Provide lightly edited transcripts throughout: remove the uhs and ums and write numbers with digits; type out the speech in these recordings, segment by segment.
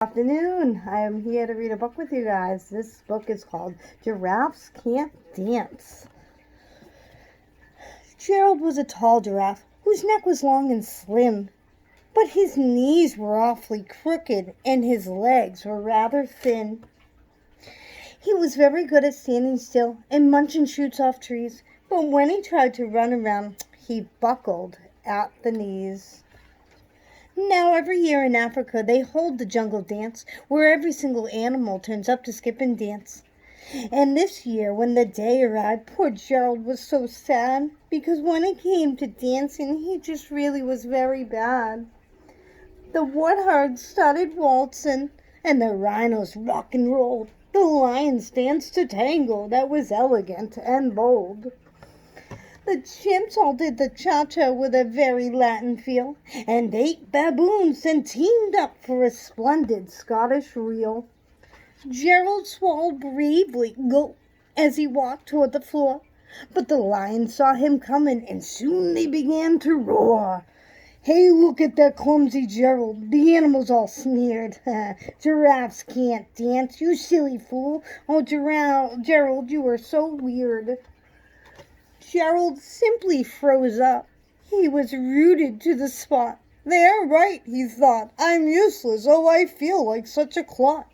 Afternoon. I am here to read a book with you guys. This book is called Giraffes Can't Dance. Gerald was a tall giraffe whose neck was long and slim, but his knees were awfully crooked and his legs were rather thin. He was very good at standing still and munching shoots off trees, but when he tried to run around, he buckled at the knees. Now, every year in Africa, they hold the jungle dance, where every single animal turns up to skip and dance. And this year, when the day arrived, poor Gerald was so sad, because when it came to dancing, he just really was very bad. The warthogs started waltzing, and the rhinos rock and rolled. The lions danced a tango that was elegant and bold. The chimps all did the cha-cha with a very Latin feel, and 8 baboons then teamed up for a splendid Scottish reel. Gerald swallowed bravely, gulp, as he walked toward the floor, but the lions saw him coming, and soon they began to roar. "Hey, look at that clumsy Gerald, the animals all sneered. Giraffes can't dance, you silly fool. Oh, Gerald, you are so weird." Gerald simply froze up. He was rooted to the spot. "They are right," he thought. "I'm useless. Oh, I feel like such a clot."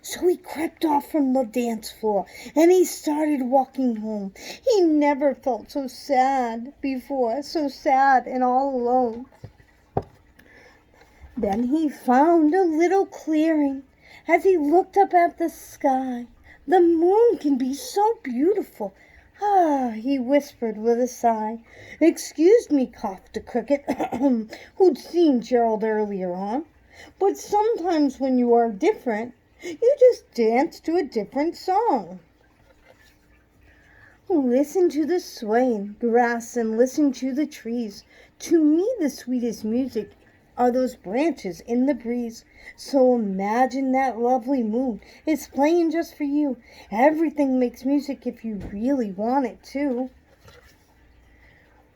So he crept off from the dance floor, and he started walking home. He never felt so sad before, so sad and all alone. Then he found a little clearing. As he looked up at the sky, the moon can be so beautiful. "Ah," he whispered with a sigh. "Excuse me," coughed a cricket, who'd seen Gerald earlier on, "but sometimes when you are different, you just dance to a different song." Listen to the swaying grass and listen to the trees. To me the sweetest music are those branches in the breeze. So imagine that lovely moon is playing just for you. Everything makes music if you really want it to.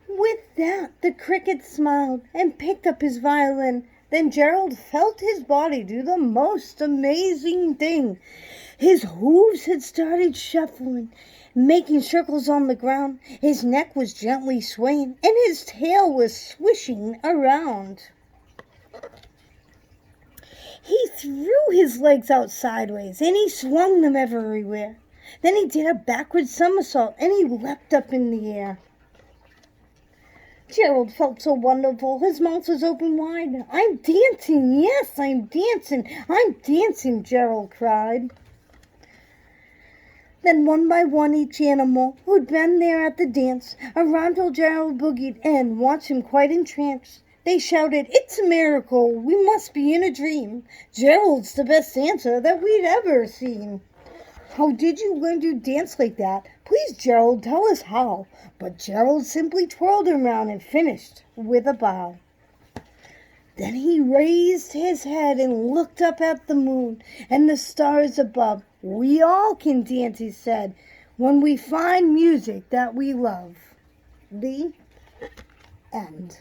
With that, the cricket smiled and picked up his violin. Then Gerald felt his body do the most amazing thing. His hooves had started shuffling, making circles on the ground. His neck was gently swaying, and his tail was swishing around. He threw his legs out sideways, and he swung them everywhere. Then he did a backward somersault, and he leapt up in the air. Gerald felt so wonderful. His mouth was open wide. "I'm dancing, yes, I'm dancing," Gerald cried. Then one by one each animal who'd been there at the dance around till Gerald boogied and watched him quite entranced. They shouted, "It's a miracle, we must be in a dream. Gerald's the best dancer that we'd ever seen. How did you learn to dance like that? Please, Gerald, tell us how." But Gerald simply twirled around and finished with a bow. Then he raised his head and looked up at the moon and the stars above. "We all can dance," he said, "when we find music that we love." The end.